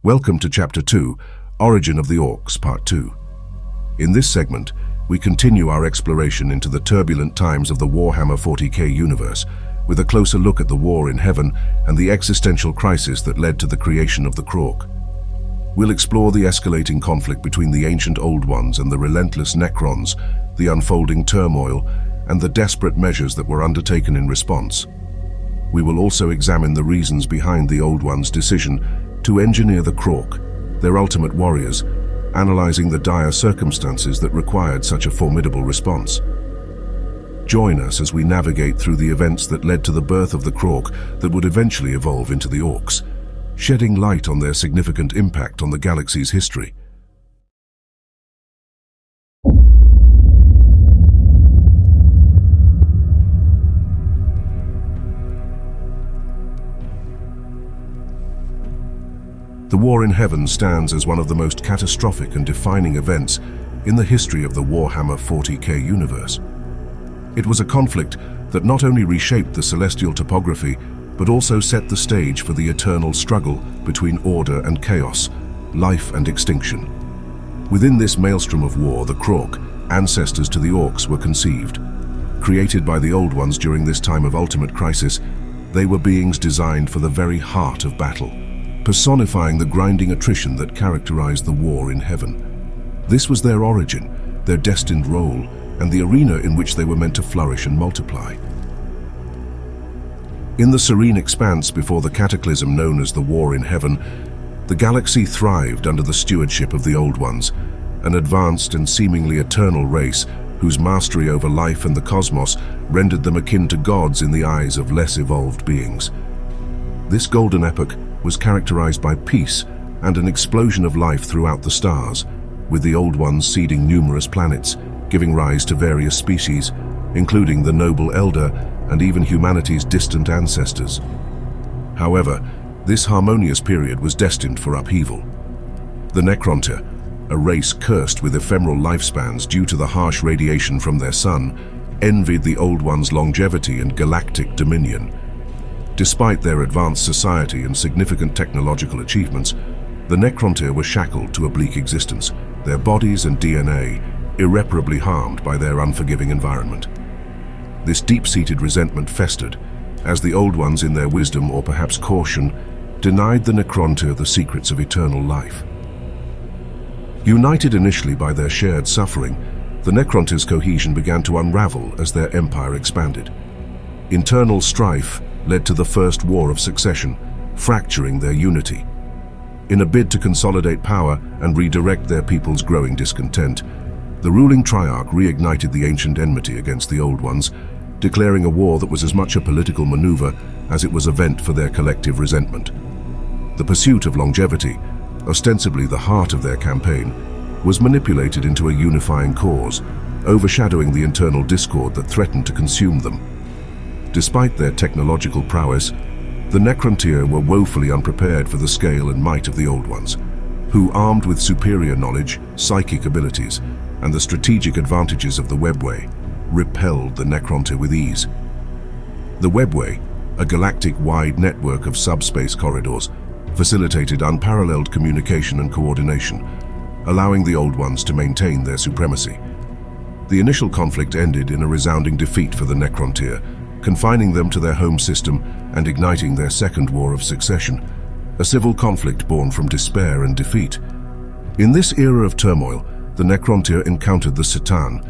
Welcome to Chapter 2, Origin of the Orks, Part 2. In this segment, we continue our exploration into the turbulent times of the Warhammer 40k universe, with a closer look at the war in heaven and the existential crisis that led to the creation of the Krork. We'll explore the escalating conflict between the ancient Old Ones and the relentless Necrons, the unfolding turmoil, and the desperate measures that were undertaken in response. We will also examine the reasons behind the Old Ones' decision to engineer the Krork, their ultimate warriors, analyzing the dire circumstances that required such a formidable response. Join us as we navigate through the events that led to the birth of the Krork that would eventually evolve into the Orks, shedding light on their significant impact on the galaxy's history. The War in Heaven stands as one of the most catastrophic and defining events in the history of the Warhammer 40k universe. It was a conflict that not only reshaped the celestial topography, but also set the stage for the eternal struggle between order and chaos, life and extinction. Within this maelstrom of war, the Krork, ancestors to the Orks, were conceived. Created by the Old Ones during this time of ultimate crisis, they were beings designed for the very heart of battle, personifying the grinding attrition that characterized the war in heaven. This was their origin, their destined role, and the arena in which they were meant to flourish and multiply. In the serene expanse before the cataclysm known as the War in Heaven, the galaxy thrived under the stewardship of the Old Ones, an advanced and seemingly eternal race whose mastery over life and the cosmos rendered them akin to gods in the eyes of less evolved beings. This golden epoch was characterized by peace and an explosion of life throughout the stars, with the Old Ones seeding numerous planets, giving rise to various species, including the noble elder and even humanity's distant ancestors. However, this harmonious period was destined for upheaval. The Necrontyr, a race cursed with ephemeral lifespans due to the harsh radiation from their sun, envied the Old Ones' longevity and galactic dominion. Despite their advanced society and significant technological achievements, the Necrontyr were shackled to a bleak existence, their bodies and DNA irreparably harmed by their unforgiving environment. This deep-seated resentment festered, as the Old Ones, in their wisdom or perhaps caution, denied the Necrontyr the secrets of eternal life. United initially by their shared suffering, the Necrontyr's cohesion began to unravel as their empire expanded. Internal strife led to the First War of Succession, fracturing their unity. In a bid to consolidate power and redirect their people's growing discontent, the ruling Triarch reignited the ancient enmity against the Old Ones, declaring a war that was as much a political maneuver as it was a vent for their collective resentment. The pursuit of longevity, ostensibly the heart of their campaign, was manipulated into a unifying cause, overshadowing the internal discord that threatened to consume them. Despite their technological prowess, the Necrontyr were woefully unprepared for the scale and might of the Old Ones, who, armed with superior knowledge, psychic abilities, and the strategic advantages of the Webway, repelled the Necrontyr with ease. The Webway, a galactic-wide network of subspace corridors, facilitated unparalleled communication and coordination, allowing the Old Ones to maintain their supremacy. The initial conflict ended in a resounding defeat for the Necrontyr, confining them to their home system and igniting their Second War of Succession, a civil conflict born from despair and defeat. In this era of turmoil, the Necrontyr encountered the C'tan,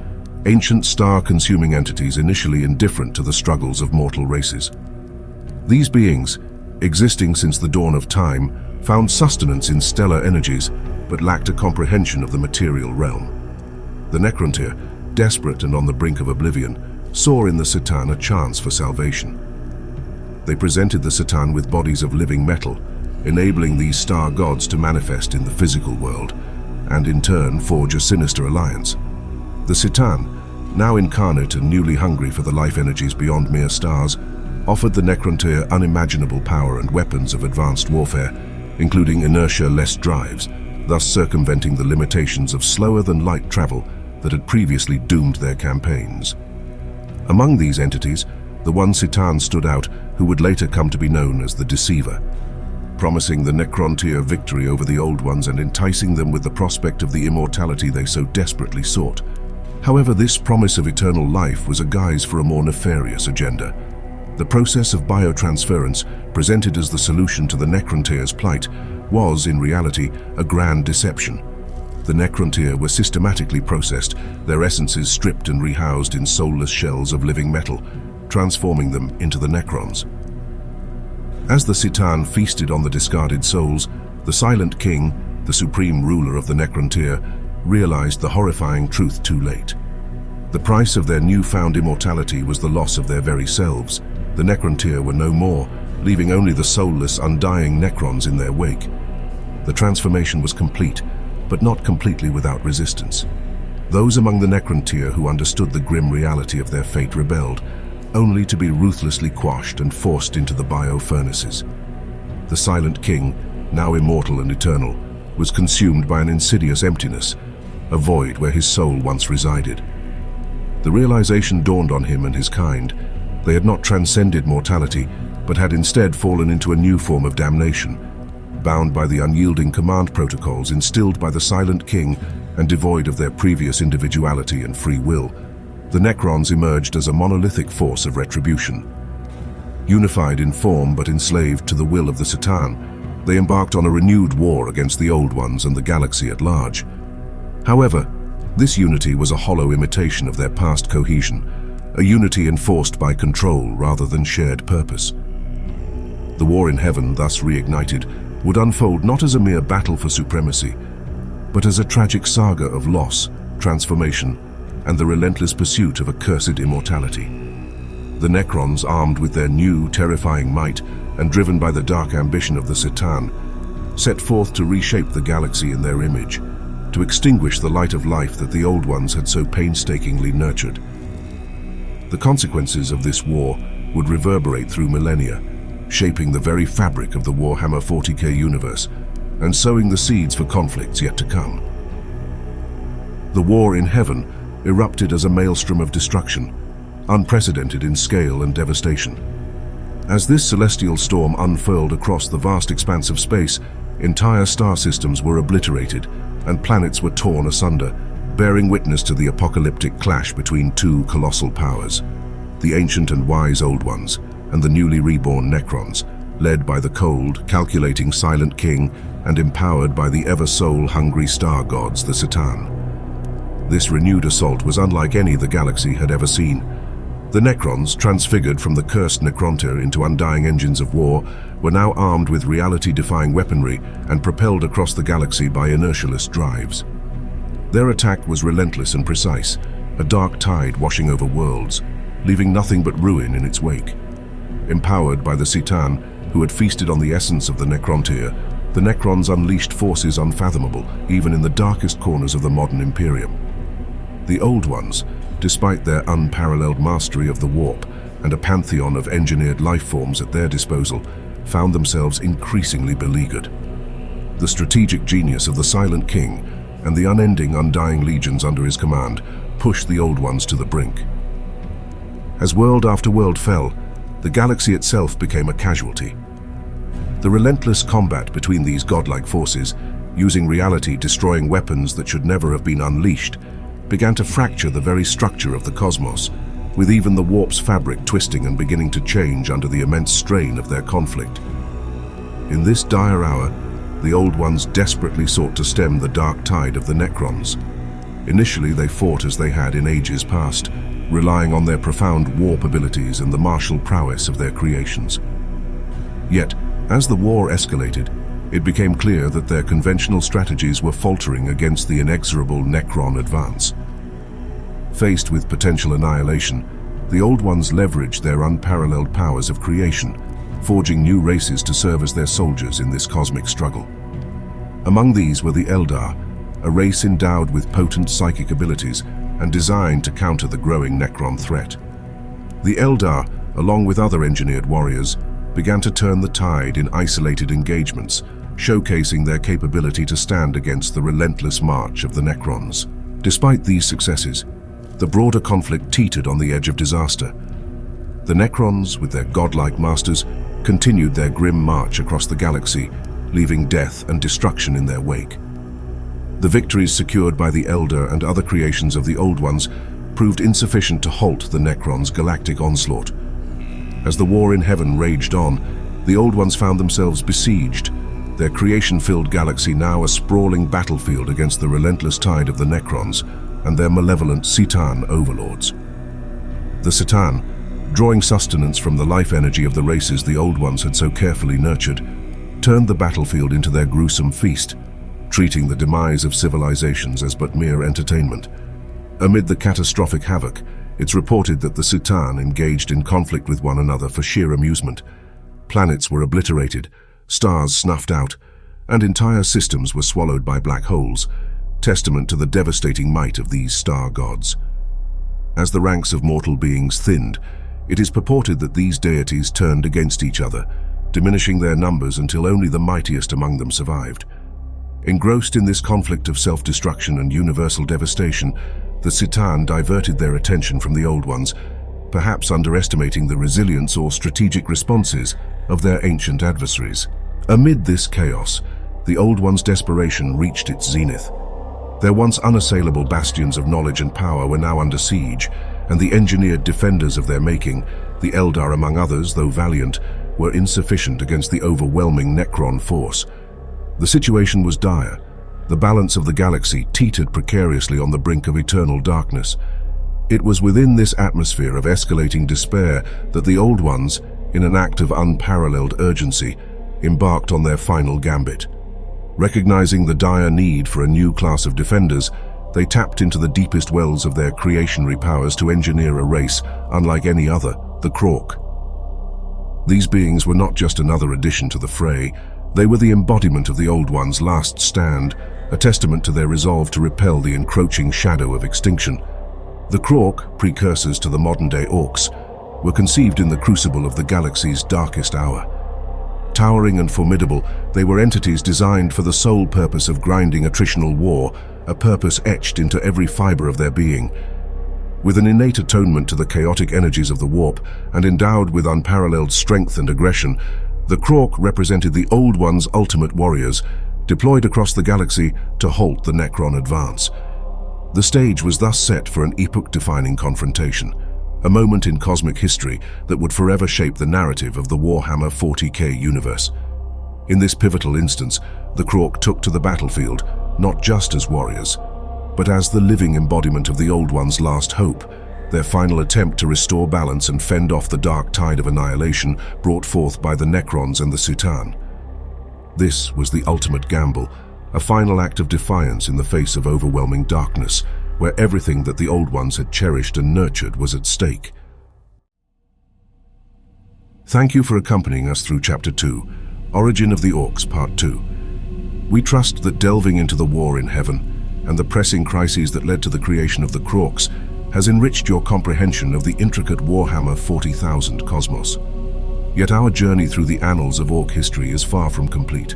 ancient star-consuming entities initially indifferent to the struggles of mortal races. These beings, existing since the dawn of time, found sustenance in stellar energies, but lacked a comprehension of the material realm. The Necrontyr, desperate and on the brink of oblivion, saw in the C'tan a chance for salvation. They presented the C'tan with bodies of living metal, enabling these star gods to manifest in the physical world, and in turn forge a sinister alliance. The C'tan, now incarnate and newly hungry for the life energies beyond mere stars, offered the Necrontyr unimaginable power and weapons of advanced warfare, including inertia-less drives, thus circumventing the limitations of slower-than-light travel that had previously doomed their campaigns. Among these entities, the one C'tan stood out who would later come to be known as the Deceiver. promising the Necrontyr victory over the Old Ones and enticing them with the prospect of the immortality they so desperately sought. However, this promise of eternal life was a guise for a more nefarious agenda. The process of biotransference, presented as the solution to the Necrontyr's plight, was, in reality, a grand deception. The Necrontyr were systematically processed, their essences stripped and rehoused in soulless shells of living metal, transforming them into the Necrons. As the Citan feasted on the discarded souls, the Silent King, the supreme ruler of the Necrontyr, realized the horrifying truth too late. The price of their newfound immortality was the loss of their very selves. The Necrontyr were no more, leaving only the soulless, undying Necrons in their wake. The transformation was complete, but not completely without resistance. Those among the Necrontyr who understood the grim reality of their fate rebelled, only to be ruthlessly quashed and forced into the bio-furnaces. The Silent King, now immortal and eternal, was consumed by an insidious emptiness, a void where his soul once resided. The realization dawned on him and his kind. They had not transcended mortality, but had instead fallen into a new form of damnation, bound by the unyielding command protocols instilled by the Silent King and devoid of their previous individuality and free will. The Necrons emerged as a monolithic force of retribution. Unified in form but enslaved to the will of the Citan, they embarked on a renewed war against the Old Ones and the galaxy at large. However, this unity was a hollow imitation of their past cohesion, a unity enforced by control rather than shared purpose. The war in heaven, thus reignited, would unfold not as a mere battle for supremacy, but as a tragic saga of loss, transformation, and the relentless pursuit of accursed immortality. The Necrons, armed with their new, terrifying might and driven by the dark ambition of the Citan, set forth to reshape the galaxy in their image, to extinguish the light of life that the Old Ones had so painstakingly nurtured. The consequences of this war would reverberate through millennia, shaping the very fabric of the Warhammer 40k universe and sowing the seeds for conflicts yet to come. The war in heaven erupted as a maelstrom of destruction, unprecedented in scale and devastation. As this celestial storm unfurled across the vast expanse of space, entire star systems were obliterated and planets were torn asunder, bearing witness to the apocalyptic clash between two colossal powers, the ancient and wise Old Ones and the newly reborn Necrons, led by the cold, calculating Silent King and empowered by the ever-soul-hungry star gods, the Citan. This renewed assault was unlike any the galaxy had ever seen. The Necrons, transfigured from the cursed Necrontyr into undying engines of war, were now armed with reality-defying weaponry and propelled across the galaxy by inertialess drives. Their attack was relentless and precise, a dark tide washing over worlds, leaving nothing but ruin in its wake. Empowered by the Citan, who had feasted on the essence of the Necrontyr, the Necrons unleashed forces unfathomable, even in the darkest corners of the modern Imperium. The Old Ones, despite their unparalleled mastery of the warp and a pantheon of engineered life forms at their disposal, found themselves increasingly beleaguered. The strategic genius of the Silent King and the unending, undying legions under his command pushed the Old Ones to the brink. As world after world fell, the galaxy itself became a casualty. The relentless combat between these godlike forces, using reality-destroying weapons that should never have been unleashed, began to fracture the very structure of the cosmos, with even the warp's fabric twisting and beginning to change under the immense strain of their conflict. In this dire hour, the Old Ones desperately sought to stem the dark tide of the Necrons. Initially, they fought as they had in ages past, relying on their profound warp abilities and the martial prowess of their creations. Yet, as the war escalated, it became clear that their conventional strategies were faltering against the inexorable Necron advance. Faced with potential annihilation, the Old Ones leveraged their unparalleled powers of creation, forging new races to serve as their soldiers in this cosmic struggle. Among these were the Eldar, a race endowed with potent psychic abilities and designed to counter the growing Necron threat. The Eldar, along with other engineered warriors, began to turn the tide in isolated engagements, showcasing their capability to stand against the relentless march of the Necrons. Despite these successes, the broader conflict teetered on the edge of disaster. The Necrons, with their godlike masters, continued their grim march across the galaxy, leaving death and destruction in their wake. The victories secured by the Elder and other creations of the Old Ones proved insufficient to halt the Necrons' galactic onslaught. As the war in heaven raged on, the Old Ones found themselves besieged, their creation-filled galaxy now a sprawling battlefield against the relentless tide of the Necrons and their malevolent Citan overlords. The Citan, drawing sustenance from the life energy of the races the Old Ones had so carefully nurtured, turned the battlefield into their gruesome feast, treating the demise of civilizations as but mere entertainment. Amid the catastrophic havoc, it's reported that the Citan engaged in conflict with one another for sheer amusement. Planets were obliterated, stars snuffed out, and entire systems were swallowed by black holes, testament to the devastating might of these star gods. As the ranks of mortal beings thinned, it is purported that these deities turned against each other, diminishing their numbers until only the mightiest among them survived. Engrossed in this conflict of self-destruction and universal devastation, the Citan diverted their attention from the Old Ones, perhaps underestimating the resilience or strategic responses of their ancient adversaries. Amid this chaos, the Old Ones' desperation reached its zenith. Their once unassailable bastions of knowledge and power were now under siege, and the engineered defenders of their making, the Eldar among others, though valiant, were insufficient against the overwhelming Necron force. The situation was dire. The balance of the galaxy teetered precariously on the brink of eternal darkness. It was within this atmosphere of escalating despair that the Old Ones, in an act of unparalleled urgency, embarked on their final gambit. Recognizing the dire need for a new class of defenders, they tapped into the deepest wells of their creationary powers to engineer a race unlike any other, the Krork. These beings were not just another addition to the fray. They were the embodiment of the Old Ones' last stand, a testament to their resolve to repel the encroaching shadow of extinction. The Krork, precursors to the modern-day Orks, were conceived in the crucible of the galaxy's darkest hour. Towering and formidable, they were entities designed for the sole purpose of grinding attritional war, a purpose etched into every fiber of their being. With an innate atonement to the chaotic energies of the warp and endowed with unparalleled strength and aggression, the Krork represented the Old Ones' ultimate warriors, deployed across the galaxy to halt the Necron advance. The stage was thus set for an epoch-defining confrontation, a moment in cosmic history that would forever shape the narrative of the Warhammer 40k universe. In this pivotal instance, the Krork took to the battlefield not just as warriors, but as the living embodiment of the Old Ones' last hope, their final attempt to restore balance and fend off the dark tide of annihilation brought forth by the Necrons and the Citan. This was the ultimate gamble, a final act of defiance in the face of overwhelming darkness, where everything that the Old Ones had cherished and nurtured was at stake. Thank you for accompanying us through Chapter 2, Origin of the Orks, Part 2. We trust that delving into the war in heaven and the pressing crises that led to the creation of the Krorks has enriched your comprehension of the intricate Warhammer 40,000 cosmos. Yet our journey through the annals of Ork history is far from complete.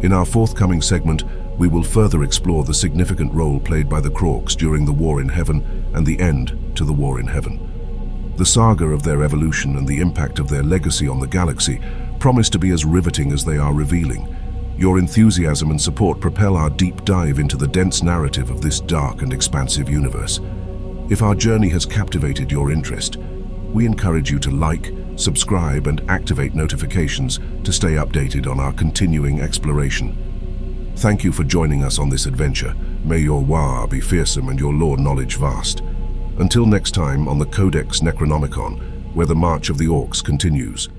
In our forthcoming segment, we will further explore the significant role played by the Krorks during the War in Heaven and the end to the War in Heaven. The saga of their evolution and the impact of their legacy on the galaxy promise to be as riveting as they are revealing. Your enthusiasm and support propel our deep dive into the dense narrative of this dark and expansive universe. If our journey has captivated your interest, we encourage you to like, subscribe, and activate notifications to stay updated on our continuing exploration. Thank you for joining us on this adventure. May your War be fearsome and your lore knowledge vast. Until next time on the Codex Necronomicon, where the march of the Orks continues.